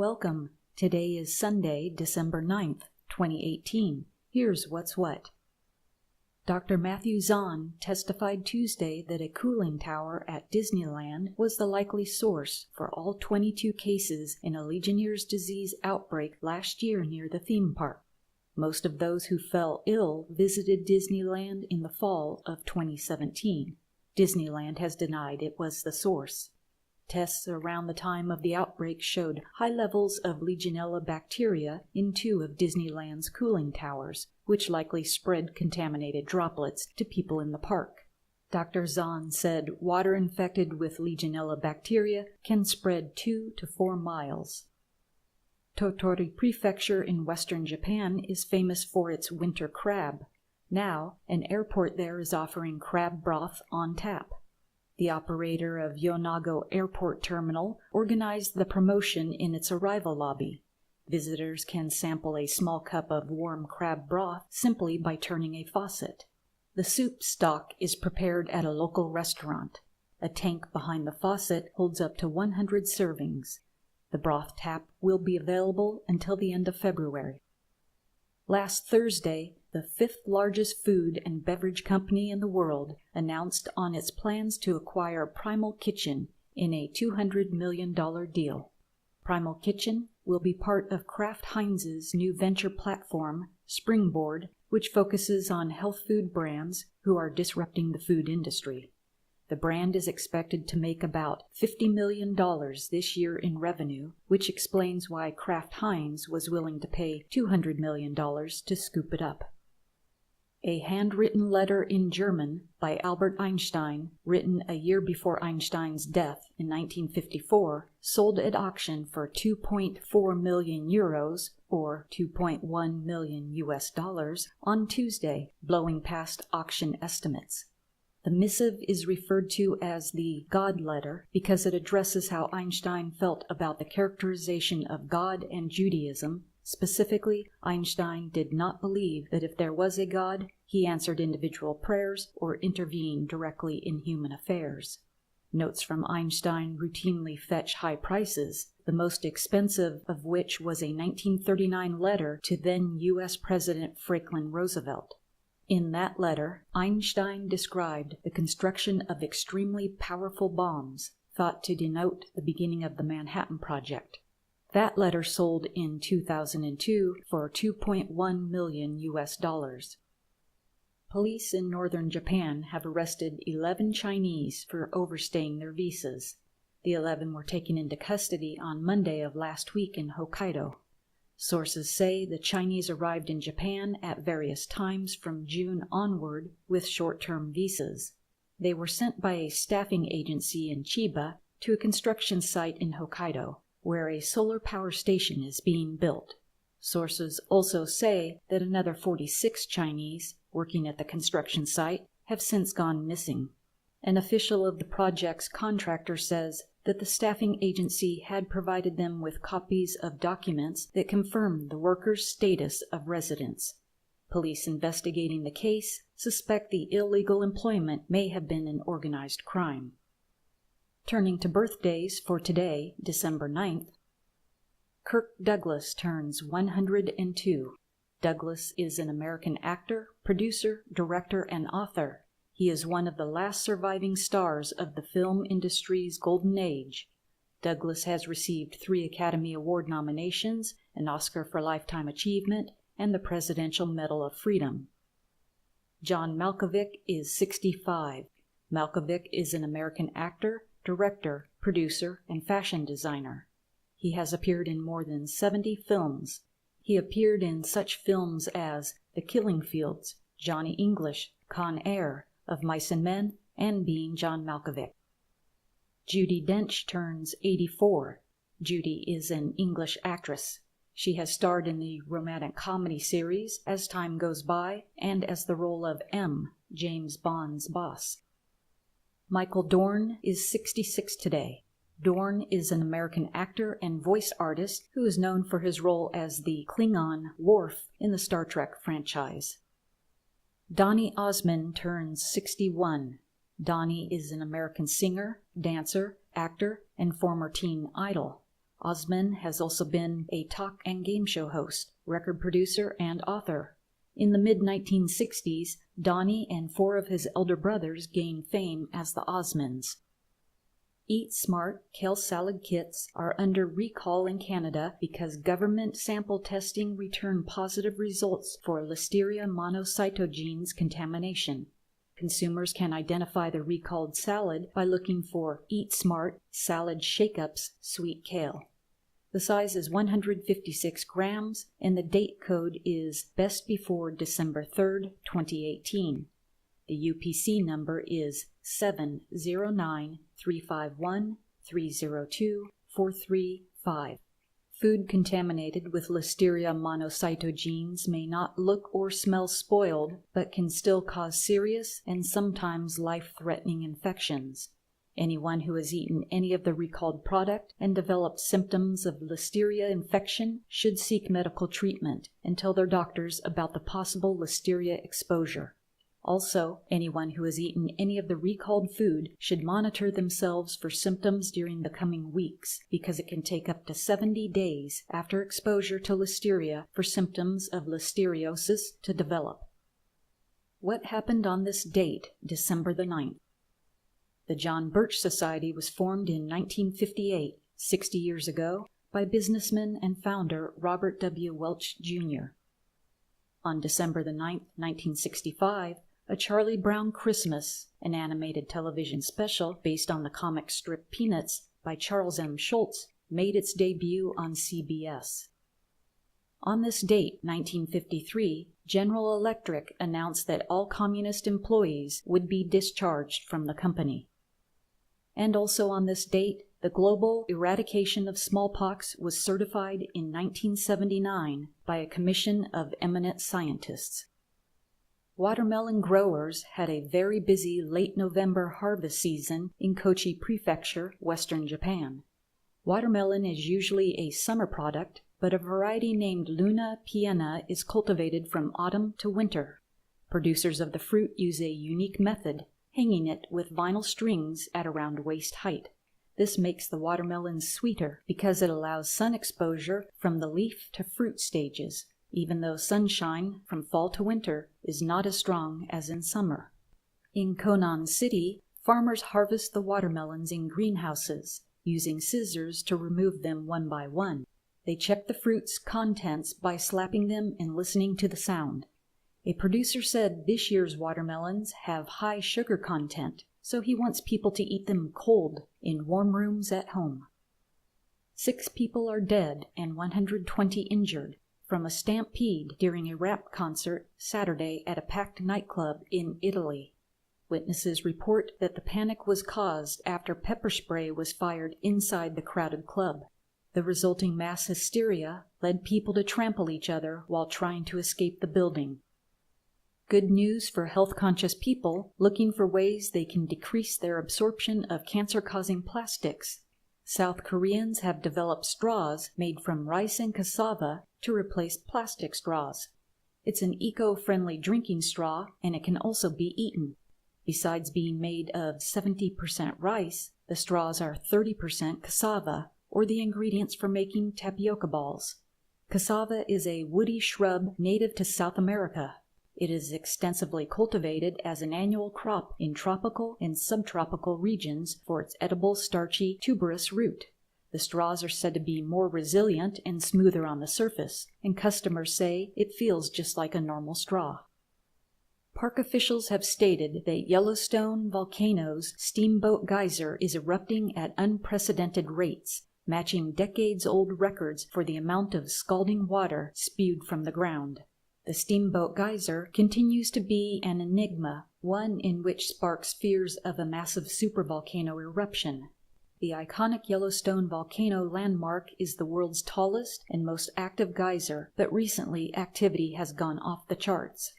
Welcome. Today is Sunday, December 9th, 2018. Here's what's what. Dr. Matthew Zahn testified Tuesday that a cooling tower at Disneyland was the likely source for all 22 cases in a Legionnaires' disease outbreak last year near the theme park. Most of those who fell ill visited Disneyland in the fall of 2017. Disneyland has denied it was the source. Tests around the time of the outbreak showed high levels of Legionella bacteria in 2 of Disneyland's cooling towers, which likely spread contaminated droplets to people in the park. Dr. Zahn said water infected with Legionella bacteria can spread 2 to 4 miles. Tottori Prefecture in western Japan is famous for its winter crab. Now, an airport there is offering crab broth on tap. The operator of YONAGO Airport Terminal organized the promotion in its arrival lobby. Visitors can sample a small cup of warm crab broth simply by turning a faucet. The soup stock is prepared at a local restaurant. A tank behind the faucet holds up to 100 servings. The broth tap will be available until the end of February. Last Thursday, the 5th largest food and beverage company in the world announced on its plans to acquire Primal Kitchen in a $200 million deal. Primal Kitchen will be part of KRAFT HEINZ's new venture platform, Springboard, which focuses on health food brands who are disrupting the food industry. The brand is expected to make about $50 million this year in revenue, which explains why KRAFT HEINZ was willing to pay $200 million to scoop it up. A handwritten letter in German by Albert Einstein, written a year before Einstein's death in 1954, sold at auction for 2.4 million euros, or $2.1 million US dollars, on Tuesday, blowing past auction estimates. The missive is referred to as the God Letter because it addresses how Einstein felt about the characterization of God and Judaism. Specifically, Einstein did not believe that if there was a God, he answered individual prayers or intervened directly in human affairs. Notes from Einstein routinely fetch high prices, the most expensive of which was a 1939 letter to then U.S. President Franklin Roosevelt. In that letter, Einstein described the construction of extremely powerful bombs, thought to denote the beginning of the Manhattan Project. That letter sold in 2002 for $2.1 million US dollars. Police in northern Japan have arrested 11 Chinese for overstaying their visas. The 11 were taken into custody on Monday of last week in Hokkaido. Sources say the Chinese arrived in Japan at various times from June onward with short-term visas. They were sent by a staffing agency in Chiba to a construction site in Hokkaido, where a solar power station is being built. Sources also say that another 46 Chinese working at the construction site have since gone missing. An official of the project's contractor says that the staffing agency had provided them with copies of documents that confirmed the workers' status of residence. Police investigating the case suspect the illegal employment may have been an organized crime. Turning to birthdays for today, December 9th, Kirk Douglas turns 102. Douglas is an American actor, producer, director, and author. He is one of the last surviving stars of the film industry's golden age. Douglas has received 3 Academy Award nominations, an Oscar for Lifetime Achievement, and the Presidential Medal of Freedom. John Malkovich is 65. Malkovich is an American actor, director, producer, and fashion designer. He has appeared in more than 70 films. He appeared in such films as The Killing Fields, Johnny English, Con Air, Of Mice and Men, and Being John Malkovich. Judi Dench turns 84. Judi is an English actress. She has starred in the romantic comedy series As Time Goes By and as the role of M, James Bond's boss. Michael Dorn is 66 today. Dorn is an American actor and voice artist who is known for his role as the Klingon Worf in the Star Trek franchise. Donny Osmond turns 61. Donny is an American singer, dancer, actor, and former teen idol. Osman has also been a talk and game show host, record producer, and author. In the mid-1960s, Donnie and 4 of his elder brothers gained fame as the Osmonds. Eat Smart kale salad kits are under recall in Canada because government sample testing returned positive results for Listeria monocytogenes contamination. Consumers can identify the recalled salad by looking for Eat Smart Salad Shake-Ups Sweet Kale. The size is 156 grams and the date code is best before December 3rd, 2018. The UPC number is 709-351-302-435. Food contaminated with Listeria monocytogenes may not look or smell spoiled, but can still cause serious and sometimes life-threatening infections. Anyone who has eaten any of the recalled product and developed symptoms of Listeria infection should seek medical treatment and tell their doctors about the possible Listeria exposure. Also, anyone who has eaten any of the recalled food should monitor themselves for symptoms during the coming weeks because it can take up to 70 days after exposure to Listeria for symptoms of listeriosis to develop. What happened on this date, December the 9th? The John Birch Society was formed in 1958, 60 years ago, by businessman and founder Robert W. Welch, Jr. On December the 9th, 1965, A Charlie Brown Christmas, an animated television special based on the comic strip Peanuts by Charles M. Schulz, made its debut on CBS. On this date, 1953, General Electric announced that all communist employees would be discharged from the company. And also on this date, the global eradication of smallpox was certified in 1979 by a commission of eminent scientists. Watermelon growers had a very busy late November harvest season in Kochi Prefecture, western Japan. Watermelon is usually a summer product, but a variety named Luna piena is cultivated from autumn to winter. Producers of the fruit use a unique method, hanging it with vinyl strings at around waist height. This makes the watermelon sweeter because it allows sun exposure from the leaf to fruit stages, even though sunshine from fall to winter is not as strong as in summer. In Konan City, farmers harvest the watermelons in greenhouses, using scissors to remove them one by one. They check the fruit's contents by slapping them and listening to the sound. A producer said this year's watermelons have high sugar content, so he wants people to eat them cold in warm rooms at home. 6 people are dead and 120 injured from a stampede during a rap concert Saturday at a packed nightclub in Italy. Witnesses report that the panic was caused after pepper spray was fired inside the crowded club. The resulting mass hysteria led people to trample each other while trying to escape the building. Good news for health-conscious people looking for ways they can decrease their absorption of cancer-causing plastics. South Koreans have developed straws made from rice and cassava to replace plastic straws. It's an eco-friendly drinking straw, and it can also be eaten. Besides being made of 70% rice, the straws are 30% cassava, or the ingredients for making tapioca balls. Cassava is a woody shrub native to South America. It is extensively cultivated as an annual crop in tropical and subtropical regions for its edible starchy tuberous root. The straws are said to be more resilient and smoother on the surface, and customers say it feels just like a normal straw. Park officials have stated that Yellowstone volcano's Steamboat geyser is erupting at unprecedented rates, matching decades-old records for the amount of scalding water spewed from the ground. The Steamboat geyser continues to be an enigma, one in which sparks fears of a massive supervolcano eruption. The iconic Yellowstone volcano landmark is the world's tallest and most active geyser, but recently activity has gone off the charts.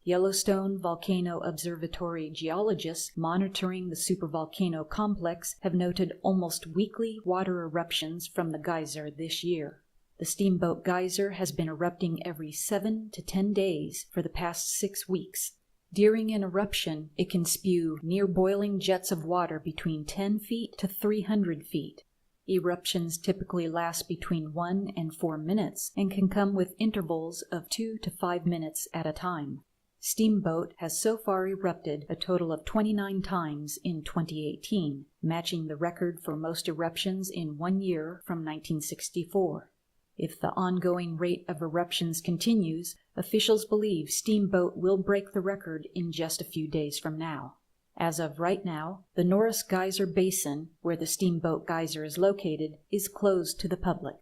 Yellowstone Volcano Observatory geologists monitoring the supervolcano complex have noted almost weekly water eruptions from the geyser this year. The Steamboat geyser has been erupting every 7 to 10 days for the past 6 weeks. During an eruption, it can spew near-boiling jets of water between 10 feet to 300 feet. Eruptions typically last between 1 and 4 minutes and can come with intervals of 2 to 5 minutes at a time. Steamboat has so far erupted a total of 29 times in 2018, matching the record for most eruptions in 1 year from 1964. If the ongoing rate of eruptions continues, officials believe Steamboat will break the record in just a few days from now. As of right now, the Norris Geyser Basin, where the Steamboat Geyser is located, is closed to the public.